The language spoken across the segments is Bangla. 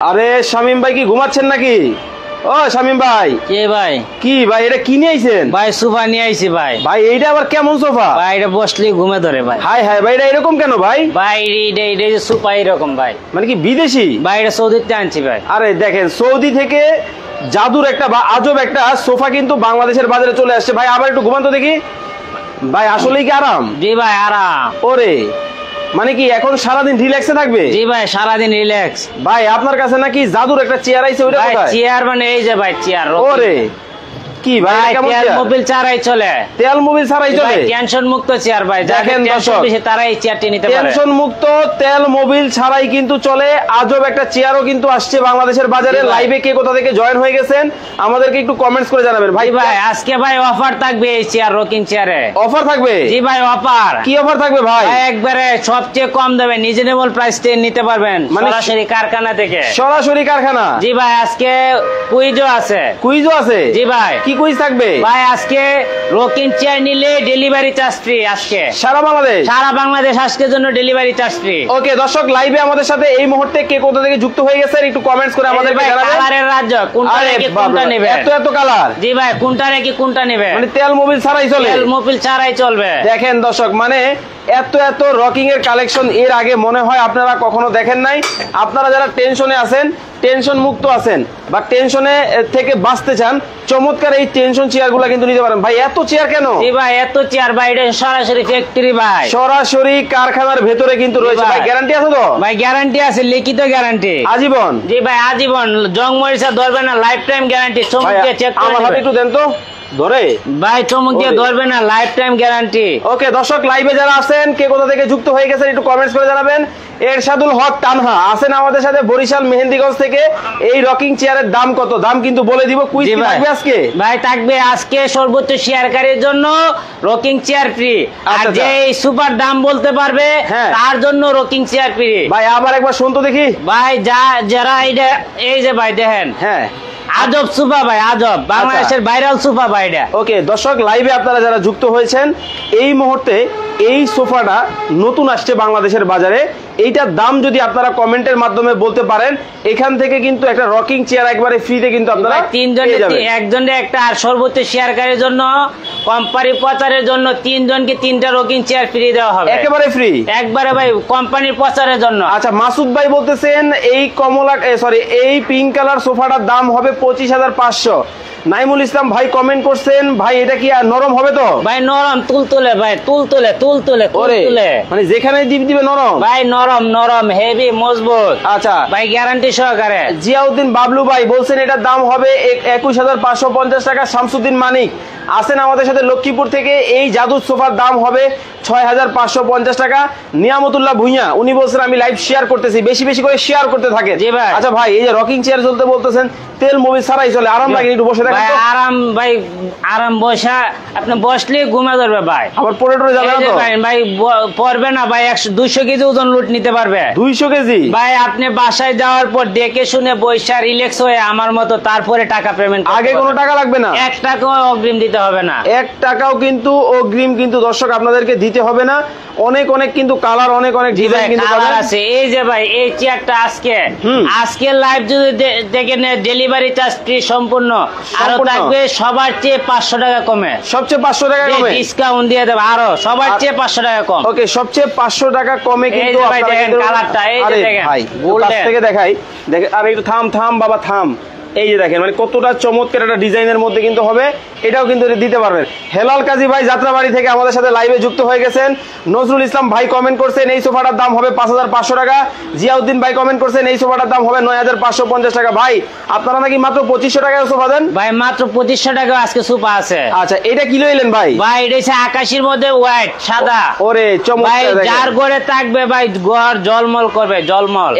আরে শামিম ভাই কি ঘুমাচ্ছেন নাকি? ও শামিম ভাই। কে ভাই? কি ভাই এটা কি নিয়ে আইছেন? ভাই সোফা নিয়ে আইছি ভাই। ভাই এইটা আবার কেমন সোফা? ভাই এটা বসলে ঘুমে ধরে ভাই। হাই হাই ভাই এটা এরকম কেন ভাই? ভাই এটা যে সোফা এরকম ভাই। মানে কি বিদেশি? ভাই এটা সৌদিতে আনছি ভাই। আরে দেখেন সৌদি থেকে জাদুর একটা বা আজব একটা সোফা কিন্তু বাংলাদেশের বাজারে চলে আসছে। ভাই আবার একটু ঘুমান তো দেখি। ভাই আসলেই কি আরাম? জি ভাই আরাম। ওরে মানে কি এখন সারাদিন রিল্যাক্সে থাকবে? জি ভাই সারাদিন রিল্যাক্স। ভাই আপনার কাছে নাকি জাদুর একটা চেয়ার আইছে ওইটা কোথায়? চেয়ার মানে এই যে ভাই চেয়ার। ওরে কি ভাই কেমন তেল চেয়ার? মোবিল ছাড়াই চলে। তেল মোবিল ছাড়াই চলে? টেনশন মুক্ত চেয়ার ভাই। দেখেন দর্শক তারাই চেয়ারটি নিতে পারে। টেনশন মুক্ত তেল মোবিল ছাড়াই কিন্তু চলে। আজব একটা চেয়ারও কিন্তু আসছে বাংলাদেশের বাজারে। লাইভে কে কোথা থেকে জয়েন হয়ে গেছেন আমাদেরকে একটু কমেন্টস করে জানাবেন। ভাই ভাই আজকে ভাই অফার থাকবে এই চেয়ার রকিং চেয়ারে। অফার থাকবে? জি ভাই অফার। কি অফার থাকবে ভাই? একবারে সবচেয়ে কম দামে রিজনেবল প্রাইস নিতে পারবেন সরাসরি কারখানা থেকে। সরাসরি কারখানা? জি ভাই আজকে কুইজও আছে। কুইজও আছে? জি ভাই। কি কুইজ থাকবে? ভাই আজকে রকিং চেয়ার নিলে ডেলিভারি চার্জ ফ্রি। আজকে সারা বাংলাদেশ? সারা বাংলাদেশ আজকের জন্য ডেলিভারি চার্জ ফ্রি। ওকে দর্শক লাইভে আমাদের সাথে এই মুহূর্তে কে কোথা থেকে যুক্ত হয়ে গেছেন একটু কমেন্টস করে আমাদেরকে জানাবেন। কালারের রাজ্য কোনটা রেখে কোনটা নেবেন? এত কালার? জি ভাই কোনটা রেখে কোনটা নেবেন? মানে তেল মোবিল ছাড়াই চলে? তেল মোবিল ছাড়াই চলবে। দেখেন দর্শক মানে এত রকিং এর কালেকশন এর আগে মনে হয় আপনারা কখনো দেখেন নাই। আপনারা যারা টেনশনে আছেন, টেনশন মুক্ত আছেন বা টেনশনে থেকে বাঁচতে চান, চমৎকার এই টেনশন চেয়ার গুলা কিন্তু নিতে পারেন। ভাই এত চেয়ার কেন? জি ভাই এত চেয়ার ভাই এটা সরাসরি ফ্যাক্টরি ভাই। সরাসরি কারখানার ভেতরে কিন্তু রয়েছে। ভাই গ্যারান্টি আছে তো? ভাই গ্যারান্টি আছে, লিখিত গ্যারান্টি আজীবন? জি ভাই আজীবন। জং মরিচা ধরবে না, লাইফ টাইম গ্যারান্টি। চমক দিয়ে চেক করে আমার হাতে একটু দেন তো ধরে। ভাই চমক দিয়ে ধরবে না, লাইফ টাইম গ্যারান্টি। ওকে দর্শক লাইভে যারা আছেন কে কোথা থেকে যুক্ত হয়ে গেছেন একটু কমেন্টস করে জানাবেন। এরশাদুল হক তানহা আছেন আমাদের সাথে বরিশাল মেহেন্দিগঞ্জ থেকে। এই রকিং চেয়ারের দাম কত দাম কিন্তু বলে দিব। কুইজ থাকবে আজকে? ভাই থাকবে আজকে সর্বোচ্চ শেয়ারকারীর জন্য রকিং চেয়ার ফ্রি। আর যে এই সুপার দাম বলতে পারবে তার জন্য রকিং চেয়ার ফ্রি। ভাই আবার একবার শুন তো দেখি। ভাই যারা এই যে ভাই দেখেন হ্যাঁ আজব সুফা ভাই, আজব বাংলাদেশের ভাইরাল সুফা ভাই এটা। ওকে দর্শক লাইভে আপনারা যারা যুক্ত হয়েছেন এই মুহূর্তে এই সোফাটা নতুন আসছে বাংলাদেশের বাজারে। এইটার দাম যদি আপনারা কমেন্টের মাধ্যমে বলতে পারেন এখান থেকে কিন্তু একটা রকিং চেয়ার একবারে ফ্রিতে কিন্তু আপনারা একজনের একটা। আর সর্বোচ্চ শেয়ারকারীর জন্য কোম্পানি প্রচারের জন্য তিনজনকে তিনটা রকিং চেয়ার ফ্রি দেওয়া হবে একেবারে ফ্রি একবারে ভাই কোম্পানির প্রচারের জন্য। আচ্ছা মাসুদ ভাই বলতেছেন এই এই পিঙ্ক কালার সোফাটার দাম হবে 25,500। নাইমুল ইসলাম ভাই কমেন্ট করছেন ভাই এটা কি নরম হবে তো? ভাই নরম তুলতুলে ভাই, তুলতুলে মানে যেখানে দিবে নরম? ভাই নরম হেভি মজবুত। আচ্ছা ভাই গ্যারান্টি সহকারে। জিয়াউদ্দিন বাবলু ভাই বলছেন এটার দাম হবে 21,550 টাকা। শামসুদ্দিন মানিক আছেন আমাদের সাথে লক্ষ্মীপুর থেকে। এই জাদুর সোফার দাম হবে 6,550 টাকা। নিয়ামতুল্লাহ ভুঁইয়া উনি বলছেন আমি লাইভ শেয়ার করতেছি, বেশি বেশি করে শেয়ার করতে থাকে। আচ্ছা ভাই এই যে রকিং চেয়ার চলতে বলতেছেন তেল মোবিল ছাড়াই চলে, আরাম লাগে একটু বসে থাকেন? আরাম ভাই আরাম বসা আপনি বসলে ঘুমে ধরবে ভাই। আবার পরে যাবে না তো ভাই? পড়বে না ভাই। 200 কেজি ওজন লুট নিতে পারবে। 200 কেজি ভাই আপনি বাসায় যাওয়ার পর দেখে শুনে বৈশা রিল্যাক্স হয়ে আমার মতো তারপরে টাকা পেমেন্ট। আগে কোনো টাকা লাগবে না? 1 টাকাও অগ্রিম দিতে হবে না। 1 টাকাও কিন্তু অগ্রিম কিন্তু দর্শক আপনাদেরকে দিতে হবে না। অনেক কিন্তু কালার অনেক ডিজাইন কিন্তু আছে। এই যে ভাই এই চেয়ারটা আজকে লাইভ যদি দেখেন ডেলিভারি চার্জ ফ্রি সম্পূর্ণ। আরো থাকবে সবার চেয়ে 500 টাকা কমে। সবচেয়ে 500 টাকা কমে ডিসকাউন্ট দিয়ে দেব আরো সবার চেয়ে 500 টাকা কম। ওকে সবচেয়ে 500 টাকা কমে কিন্তু আপনারা দেখেন কালারটা। এই যে দেখেন ভাই কাছ থেকে দেখাই। দেখেন আরে একটু থাম বাবা থাম। এই যে দেখেন মানে কতটা চমৎকার একটা ডিজাইনের মধ্যে কিন্তু হবে। এটাও কিন্তু দিতে পারবেন। হেলাল কাজী ভাই যাত্রাবাড়ি থেকে আমাদের সাথে লাইভে যুক্ত হয়ে গেছেন। নজরুল ইসলাম ভাই কমেন্ট করছেন এই সোফাটার দাম হবে 5,500 টাকা। জিয়াউদ্দিন ভাই কমেন্ট করছেন এই সোফাটার দাম হবে 9,550 টাকা। ভাই আপনারা নাকি মাত্র 2500 টাকায় সোফা দেন? ভাই মাত্র 2500 টাকা আজকে সোফা আছে। আচ্ছা এটা কি লইলেন ভাই? ভাই এটা হচ্ছে আকাশের মধ্যে হোয়াইট সাদা। ওরে চমৎকার ভাই যার ঘরে থাকবে ভাই ঘর জলমল করবে, জলমল।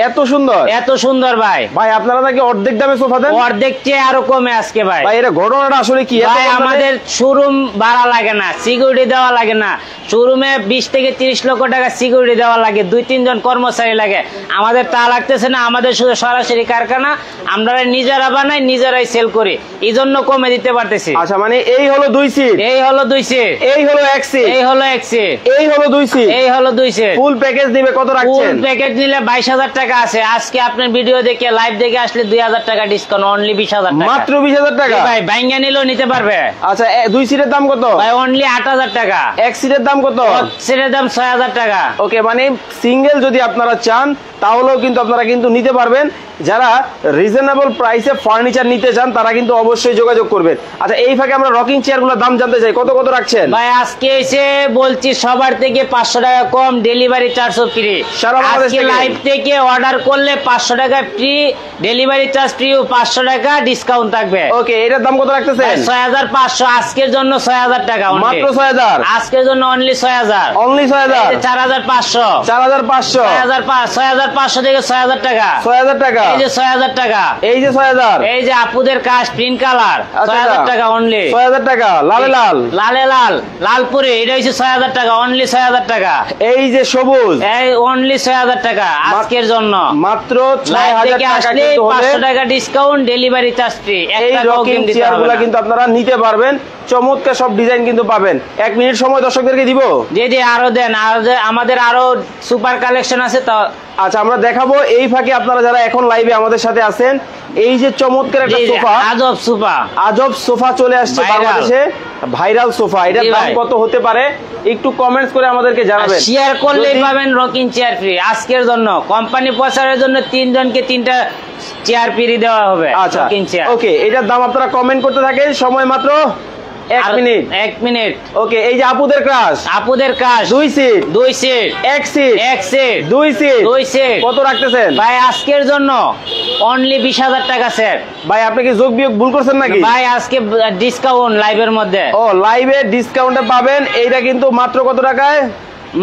এত সুন্দর ভাই। ভাই আপনারা নাকি অর্ধেক দামে সোফা দেন? অর্ধেক চেয়ে আরো কমে আজকে ভাই। ভাই এটা ঘটনাটা আসলে কি? ভাই আমাদের শোরুম ভাড়া লাগে না, সিকিউরিটি দেওয়া লাগে না, শোরুমে 20 থেকে 30 লক্ষ টাকা সিকিউরিটি দেওয়া লাগে, 2-3 জন কর্মচারী লাগে, আমাদের তা লাগতেছে না। আমাদের শুধু সরাসরি কারখানা, আমরা নিজেরা বানাই নিজেরাই সেল করি, এই জন্য কমে দিতে পারতেছি। আচ্ছা মানে এই হলো 2 সিট, এই হলো 2 সিট, এই হলো 1 সিট, এই হলো 1 সিট, এই হলো 2 সিট, এই হলো 2 সিট। ফুল প্যাকেজ দিবে কত রাখছেন? ফুল প্যাকেজ নিলে 22,000 টাকা আছে। আজকে আপনার ভিডিও দেখে লাইভ দেখে আসলে 2,000 টাকা ডিসকাউন্ট, অনলি 20,000 টাকা, মাত্র 20,000 টাকা। ভাই বাইঙ্গা নিলেও নিতে পারবে। আচ্ছা 2 সিটের দাম কত ভাই? অনলি 8,000 টাকা। 1 সিটের দাম কত? সেটার দাম 6,000 টাকা। ওকে, মানে সিঙ্গেল যদি আপনারা চান তাহলেও কিন্তু আপনারা কিন্তু নিতে পারবেন। যারা রিজনেবল প্রাইসে ফার্নিচার নিতে চান তারা কিন্তু অবশ্যই যোগাযোগ করবেন। আচ্ছা এই ফাঁকে আমরা রকিং চেয়ারগুলোর দাম জানতে চাই, কত কত রাখছেন? ভাই আজকে এসে বলছি সবার থেকে 500 টাকা কম, ডেলিভারি চার্জ ফ্রি। সারা বাংলাদেশ আজকে থেকে? লাইভ থেকে অর্ডার করলে 500 টাকা ফ্রি, ডেলিভারি চার্জ ফ্রি, 500 টাকা ডিসকাউন্ট থাকবে। ওকে, এটার দাম কত রাখতেছেন? 6,500 আজকের জন্য, 6,000 টাকা only। মাত্র 6,000 আজকের জন্য অনলি 6,000, অনলি 6,000 4,500, 4,500 6,500 থেকে 6,000 টাকা, 6,000 টাকা, এই যে 6,000 টাকা, এই যে 6,000, এই যে আপুদের কাজ প্রিন্ট কালার, 6,000 টাকা অনলি, 6,000 টাকা, লালে লাল, লালে লাল, লালপুরে এটা হচ্ছে 6,000 টাকা, অনলি 6,000 টাকা। এই যে সবুজ, এই অনলি 6,000 টাকা আজকের জন্য, মাত্র লাইভ 6,000 থেকে টাকা আসলে কিন্তু হলে 500 টাকা ডিসকাউন্ট, ডেলিভারি চার্জ ফ্রি। এই রকিং চেয়ারগুলো কিন্তু আপনারা নিতে পারবেন। চমৎকার সব ডিজাইন কিন্তু পাবেন। 1 মিনিট সময় দর্শকদেরকে দিব। জি জি আরো দেন, আমাদের আরো সুপার কালেকশন আছে তো। আচ্ছা আমরা দেখাবো। এই ফাঁকে আপনারা যারা এখন লাইভে আমাদের সাথে আছেন, এই যে চমৎকার একটা সোফা, আজব সোফা, আজব সোফা চলে আসছে বাংলাদেশে, ভাইরাল সোফা। এটার দাম কত হতে পারে একটু কমেন্টস করে আমাদেরকে জানাবেন। শেয়ার করলেই পাবেন রকিং চেয়ার ফ্রি আজকের জন্য। কোম্পানি প্রচারের জন্য 3 জনকে 3টা চেয়ার ফ্রি দেওয়া হবে। আচ্ছা রকিং চেয়ার। ওকে, এটার দাম আপনারা কমেন্ট করতে থাকেন, সময় মাত্র 1 মিনিট। 1 মিনিট। ওকে, এই যে আপুদের ক্রাশ, আপুদের কাজ 2 sheet, 2 sheet, 1 sheet, 1 sheet, 2 sheet, 2 sheet, কত রাখতেছেন? ভাই আজকের জন্য অনলি 20,000 টাকা স্যার। ভাই আপনি কি যোগ বিয়োগ ভুল করছেন নাকি? ভাই আজকে ডিসকাউন্ট লাইভের মধ্যে। ও লাইভে ডিসকাউন্টে পাবেন। এইটা কিন্তু মাত্র কত টাকায়?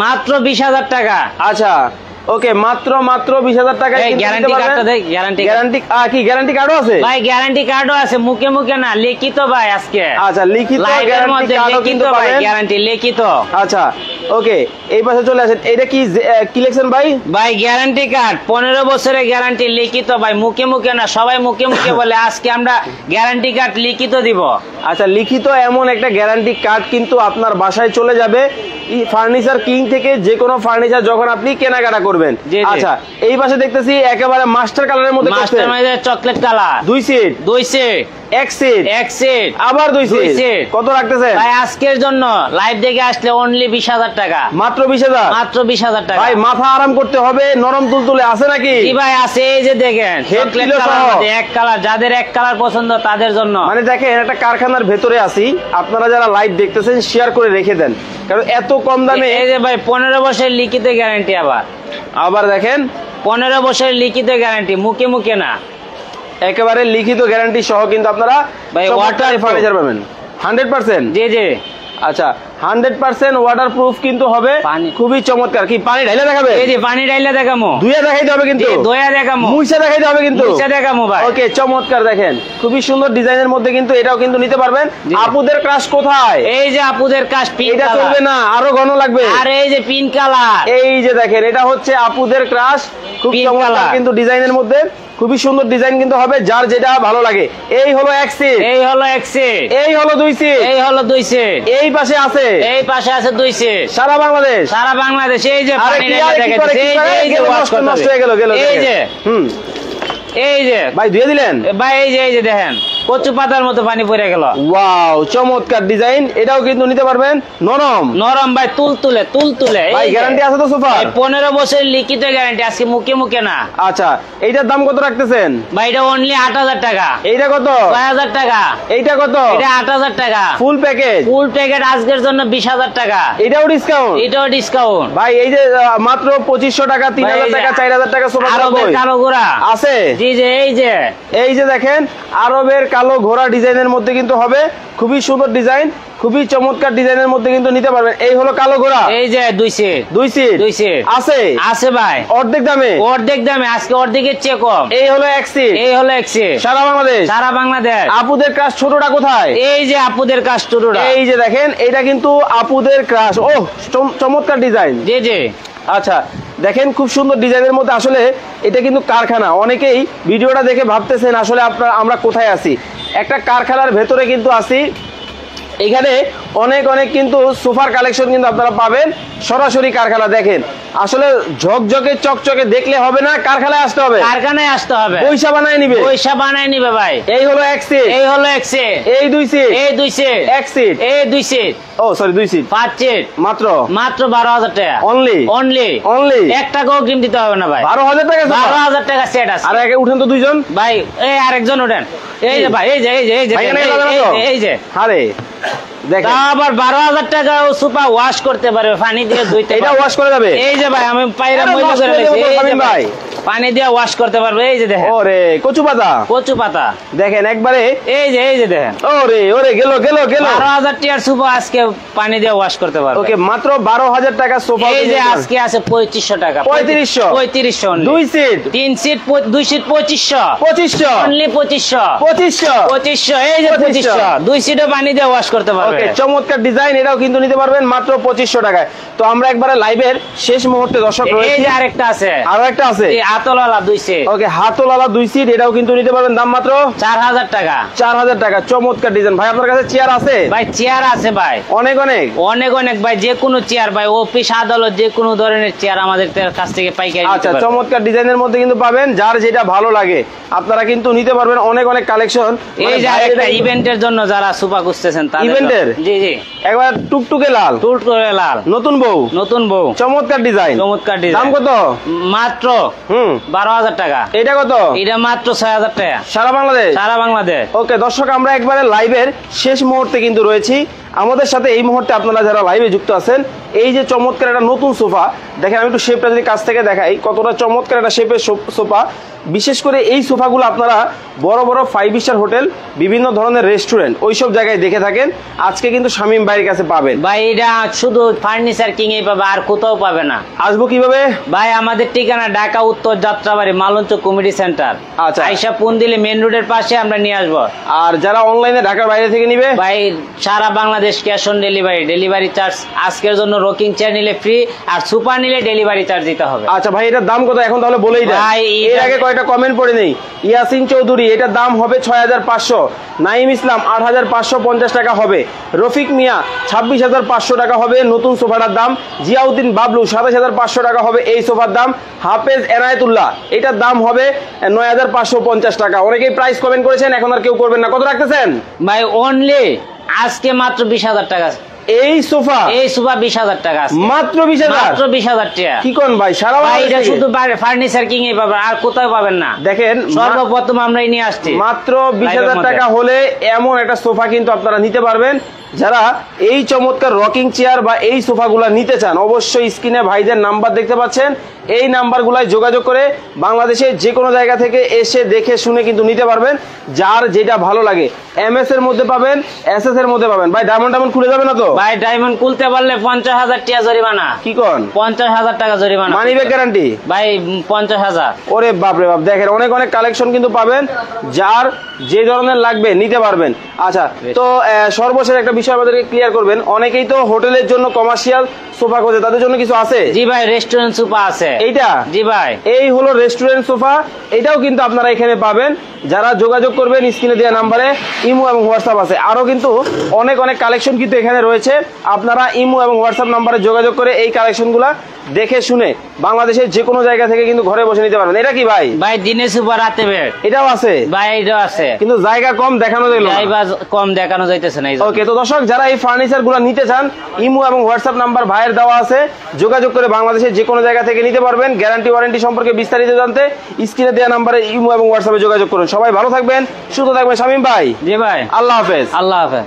মাত্র 20,000 টাকা। আচ্ছা ওকে, মাত্র 20,000 টাকায় কিন্তু গ্যারান্টি নিতে কার্ডটা পারবেন। দেখ, গ্যারান্টি গ্যারান্টি কি গ্যারান্টি কার্ডও আছে? ভাই গ্যারান্টি কার্ডও আছে, মুখে মুখে না, লিখিত ভাই আজকে। আচ্ছা লিখিত লাইভের গ্যারান্টি মধ্যে কার্ডও লিখিত কিন্তু ভাই, পাবেন। গ্যারান্টি লিখিত। আচ্ছা ওকে, এই পাশে চলে আসেন। এটা কি কি লিখছেন ভাই? ভাই গ্যারান্টি কার্ড 15 বছরের গ্যারান্টি লিখিত ভাই, মুখে মুখে না, সবাই মুখে মুখে বলে, আজকে আমরা গ্যারান্টি কার্ড লিখিত দিব। আচ্ছা লিখিত এমন একটা গ্যারান্টি কার্ড কিন্তু আপনার বাসায় চলে যাবে ফার্নিচার কিং থেকে। যে কোনো ফার্নিচার যখন আপনি কেনাকাটা করবেন। আচ্ছা এই পাশে দেখতেছি একেবারে মাস্টার কালারের মধ্যে মাস্টার মানে chocolate colour, 2 sheet, 2 sheet, 1 sheet, 1 sheet, আবার 2 2 সিট, সিট। কত রাখতেছেন? ভাই আজকের জন্য লাইভ দেখে আসলে অনলি 20,000 টাকা, মাত্র 20,000, মাত্র 20,000 টাকা। ভাই মাথা আরাম করতে হবে, নরম তুলতুলে আছে নাকি? জি ভাই আছে, এই যে দেখেন চকলেট কালার, এক কালার, যাদের এক কালার পছন্দ তাদের জন্য। মানে দেখেন একটা কারখানার ভেতরে আছি, আপনারা যারা লাইভ দেখতেছেন শেয়ার করে রেখে দেন, কারণ এত কম দামে। এই যে ভাই 15 বছরের লিখিত গ্যারান্টি, আবার দেখেন 15 বছরের লিখিত গ্যারান্টি, মুখে মুখে না, একেবারে লিখিত গ্যারান্টি সহ কিন্তু আপনারা ভাই ওয়াটার ফার্নিচার পাবেন 100%। জি জি আচ্ছা 100% ওয়াটার প্রুফ কিন্তু হবে, খুবই চমৎকার। কি পানি ঢাইলে দেখাবে? এই যে পানি ঢাইলে দেখামু, দুইয়া দেখাইতে হবে কিন্তু, দয়া দেখামু, মুইসা দেখাইতে হবে কিন্তু, মুইসা দেখামু ভাই। ওকে চমৎকার, দেখেন খুবই সুন্দর ডিজাইনের মধ্যে কিন্তু এটাও কিন্তু নিতে পারবেন। আপুদের ক্রাশ কোথায়? এই যে আপুদের কাশ পিঙ্ক এটা কালার, চলবে না, আরো ঘন লাগবে। আর এই যে পিঙ্ক কালার, এই যে দেখেন এটা হচ্ছে আপুদের ক্রাশ, খুব চমৎকার কিন্তু ডিজাইনের মধ্যে, খুবই সুন্দর ডিজাইন কিন্তু হবে, যার যেটা ভালো লাগে। এই হলো 1 সিট, এই হলো 1 সিট, এই হলো 2 সিট, এই হলো 2 সিট, এই পাশে আছে, এই পাশে আছে 2 সিট, সারা বাংলাদেশ, সারা বাংলাদেশ। এই যে পানি ঢাইলে দেখাচ্ছে, এই যে নষ্ট হয়ে গেল, এই যে এই যে ভাই ধুয়ে দিলেন ভাই, এই যে দেখেন কচু পাতার মতো পানি পড়ে গেল। ওয়াও চমৎকার ডিজাইন, এটাও কিন্তু নিতে পারবেন। নরম নরম ভাই, তুলতুলে ভাই, গ্যারান্টি আছে তো সোফা? 15 বছরের লিখিত গ্যারান্টি, আজকে মুখে মুখে না। আচ্ছা এইটার দাম কত রাখতেছেন? ভাই এটা অনলি 8,000 টাকা। এইটা কত? 6,000 টাকা। এইটা কত? এটা 8,000 টাকা ফুল প্যাকেজ। ফুল প্যাকেজ আজকের জন্য 20,000 টাকা। এটাও ডিসকাউন্ট? এটাও ডিসকাউন্ট ভাই। এই যে মাত্র 2,500 টাকা, 3,000 টাকা, 4,000 টাকা সোফা আরবের কালো গোড়া আছে। জি জি, এই যে দেখেন আরবের কালো ঘোড়া ডিজাইনের মধ্যে কিন্তু হবে, খুবই সুন্দর ডিজাইন, খুবই চমৎকার ডিজাইনের মধ্যে কিন্তু নিতে পারবেন। এই হলো কালো ঘোড়া, এই যে 2 সিট 2 সিট আছে আছে ভাই, অর্ধেক দামে আজকে অর্ধেকের চেয়ে কম। এই হলো 1 সিট, এই হলো 1 সিট সারা বাংলাদেশ। আপুদের ক্রাশ ছোটটা কোথায়? এই যে আপুদের ক্রাশ ছোটটা, এই যে দেখেন, এটা কিন্তু আপুদের ক্রাশ। ও চমৎকার ডিজাইন। জি জি। আচ্ছা দেখেন, খুব সুন্দর ডিজাইনের মধ্যে। আসলে এটা কিন্তু কারখানা। অনেকেই ভিডিওটা দেখে ভাবতেছেন আসলে আমরা কোথায় আছি। একটা কারখানার ভেতরে কিন্তু আছি। এখানে অনেক কিন্তু সোফার কালেকশন কিন্তু আপনারা পাবেন সরাসরি কারখানা। দেখেন আসলে ঝকঝকে চকচকে দেখলে হবে না, কারখানায় আসতে হবে, কারখানায় আসতে হবে। পয়সা বানায় নিবে ভাই। এই হলো 1 সিট, এই হলো 1 সিট, এই 2 সিট, এই 2 সিট, 1 সিট, এই 2 সিট, ও সরি 2 সিট, 5 সিট, মাত্র 12,000 টাকা অনলি। 1 টাকাও অগ্রিম দিতে হবে না ভাই। 12,000 টাকা, 12,000 টাকা সেট আছে। আর আগে উঠেন তো দুইজন ভাই, এই আরেকজন উঠেন। এই যে ভাই, এই যে এই যে আরে দেখেন, আবার 12,000 টাকা সুপা ওয়াশ করতে পারবে, পানি দিয়ে ধুইতে। এটা ওয়াশ করে যাবে। এই যে ভাই, আমি পায়রা ময়লা করে রেখেছি, এই যে ভাই পানি দিয়ে ওয়াশ করতে পারবে। এই যে দেখেন, ওরে কচু পাতা দেখেন একবারে। এই যে দেখেন, ওরে গেল 12,000 টাকার সোফা আজকে পানি দিয়ে ওয়াশ করতে পারবে। ওকে, মাত্র 12,000 টাকা সোফা। এই যে আজকে আছে 2,500 টাকা, 3500 2 সিট, 3 সিট 2 সিট 2500 অনলি 2500। এই যে 2500 2 সিটে পানি দিয়ে ওয়াশ করতে পারবে। ওকে, চমৎকার ডিজাইন। এটাও কিন্তু নিতে পারবেন মাত্র 2500 টাকায়। তো আমরা একবারে লাইভের শেষ মুহূর্তে দর্শক রয়েছে। এই যে আরেকটা আছে, আরো একটা আছে, এই হাতলওয়ালা 2 সিট। ওকে, হাতলওয়ালা 2 সিট, এটাও কিন্তু নিতে পারবেন দাম মাত্র 4,000 টাকা। 4,000 টাকা। চমৎকার ডিজাইন। ভাই আপনার কাছে চেয়ার আছে? ভাই চেয়ার আছে ভাই, অনেক ভাই, যে কোনো চেয়ার ভাই, অফিস আদালত যে কোনো ধরনের চেয়ার আমাদের কাছ থেকে পাইকারি। আচ্ছা, চমৎকার ডিজাইনের মধ্যে কিন্তু পাবেন, যার যেটা ভালো লাগে আপনারা কিন্তু নিতে পারবেন। অনেক কালেকশন। এই যে একটা ইভেন্টের জন্য যারা সোফা খুঁজতেছেন তাদের। ইভেন্টের? জি একবার টুকটুকে লাল, নতুন বউ, চমৎকার ডিজাইন। দাম কত? মাত্র 12,000 টাকা। এটা কত? এটা মাত্র 6,000 টাকা। সারা বাংলাদেশ। ওকে দর্শক, আমরা একবারে লাইভের শেষ মুহূর্তে কিন্তু রয়েছি। আমাদের সাথে এই মুহূর্তে আপনারা যারা লাইভে যুক্ত আছেন, এই যে চমৎকার একটা নতুন সোফা দেখেন, আমি একটু শেপটা যদি কাছ থেকে দেখাই, কতটা চমৎকার একটা শেপের সোফা। বিশেষ করে এই সোফাগুলো আপনারা বড় 5 স্টার হোটেল, বিভিন্ন ধরনের রেস্টুরেন্ট, ওইসব জায়গায় দেখে থাকেন। আজকে কিন্তু শামীম ভাইয়ের কাছে পাবেন। ভাই এটা শুধু ফার্নিচার কিং এই পাবে, আর কোথাও পাবে না। আসবো কিভাবে ভাই? আমাদের ঠিকানা ঢাকা উত্তর যাত্রাবাড়ি মালঞ্চ কমিটি সেন্টার। আচ্ছা, আইসা পুনদিলি মেন রোডের পাশে আমরা নিয়ে আসবো। আর যারা অনলাইনে ঢাকার বাইরে থেকে নিবে, ভাই সারা Bangladesh cash on delivery charge. আজকের জন্য রকিং চেয়ার নিলে ফ্রি, আর সুপার নিলে ডেলিভারি চার্জ দিতে হবে। আচ্ছা ভাই, এটার দাম কত এখন তাহলে বলেই দেন। এর আগে কয়টা কমেন্ট পড়ে নেই। ইয়াসিন চৌধুরী, এটার দাম হবে 6,500। নাইম ইসলাম 8,550 টাকা হবে। রফিক মিয়া 26,500 টাকা হবে নতুন সোফাটার দাম। জিয়াউদ্দিন বাবলু 27,500 টাকা হবে এই সোফার দাম। হাফেজ এনায়েতুল্লাহ, এটার দাম হবে 9,550 টাকা। অনেকেই প্রাইস কমেন্ট করেছেন, এখন আর কেউ করবেন না। কত রাখতেছেন ভাই? অনলি আজকে মাত্র 20,000 টাকা। এই সোফা 20,000 টাকা, মাত্র 20,000 টাকা। কি কোন ভাই? সারা এটা শুধু ফার্নিচার কিং এ পাবেন, আর কোথাও পাবেন না। দেখেন, সর্বপ্রথম আমরাই নিয়ে আসছি। মাত্র 20,000 টাকা হলে এমন একটা সোফা কিন্তু আপনারা নিতে পারবেন। যারা এই চমৎকার রকিং চেয়ার বা এই সোফাগুলা নিতে চান, অবশ্যই স্ক্রিনে ভাইদের নাম্বার দেখতে পাচ্ছেন, এই নাম্বারগুলাই যোগাযোগ করে বাংলাদেশের যে কোনো জায়গা থেকে এসে দেখে শুনে কিন্তু নিতে পারবেন, যার যেটা ভালো লাগে। MS এর মধ্যে পাবেন, SS এর মধ্যে পাবেন। ভাই ডায়মন্ড খুলে যাবে না তো? ভাই ডায়মন্ড খুলতে পারলে 50,000 টাকা জরিমানা। কি কোন? 50,000 টাকা জরিমানা। মানি ব্যাক গ্যারান্টি ভাই 50,000। ওরে বাপরে বাপ, দেখেন অনেক কালেকশন কিন্তু পাবেন, যার যে ধরনের লাগবে নিতে পারবেন। আচ্ছা, তো সর্বশেষ একটা বিষয় আমাদেরকে ক্লিয়ার করবেন। অনেকেই তো হোটেলের জন্য কমার্শিয়াল সোফা খোঁজে, তাদের জন্য কিছু আছে? জি ভাই, রেস্টুরেন্ট সোফা আছে। এইটা? জি ভাই, এই হলো রেস্টুরেন্ট সোফা। এটাও কিন্তু আপনারা এখানে পাবেন। যারা যোগাযোগ করবেন স্ক্রিনে দেওয়া নাম্বারে, ইমো এবং হোয়াটসঅ্যাপ আছে। আরো কিন্তু অনেক কালেকশন কিন্তু এখানে রয়েছে। আপনারা ইমো এবং হোয়াটসঅ্যাপ নাম্বারে যোগাযোগ করে এই কালেকশনগুলা দেখে শুনে বাংলাদেশের যে কোনো জায়গা থেকে কিন্তু ঘরে বসে নিতে পারবেন। এটা কি ভাই? ভাই দিনে সোফা রাতে বেড। এটাও আছে ভাই, এটাও আছে, কিন্তু জায়গা কম দেখানো যাইলো না। জায়গা কম দেখানো যাইতেছে না। ওকে, তো দর্শক যারা এই ফার্নিচার গুলো নিতে চান, ইমো এবং হোয়াটসঅ্যাপ নাম্বার ভাইয়ের দেওয়া আছে, যোগাযোগ করে বাংলাদেশের যে কোনো জায়গা থেকে নিতে পারবেন। গ্যারান্টি ওয়ারেন্টি সম্পর্কে বিস্তারিত জানতে স্ক্রিনে দেওয়া নাম্বারে ইমো এবং হোয়াটসঅ্যাপে যোগাযোগ করুন। সবাই ভালো থাকবেন, সুস্থ থাকবেন। শামীম ভাই। জি ভাই, আল্লাহ হাফেজ। আল্লাহ হাফেজ।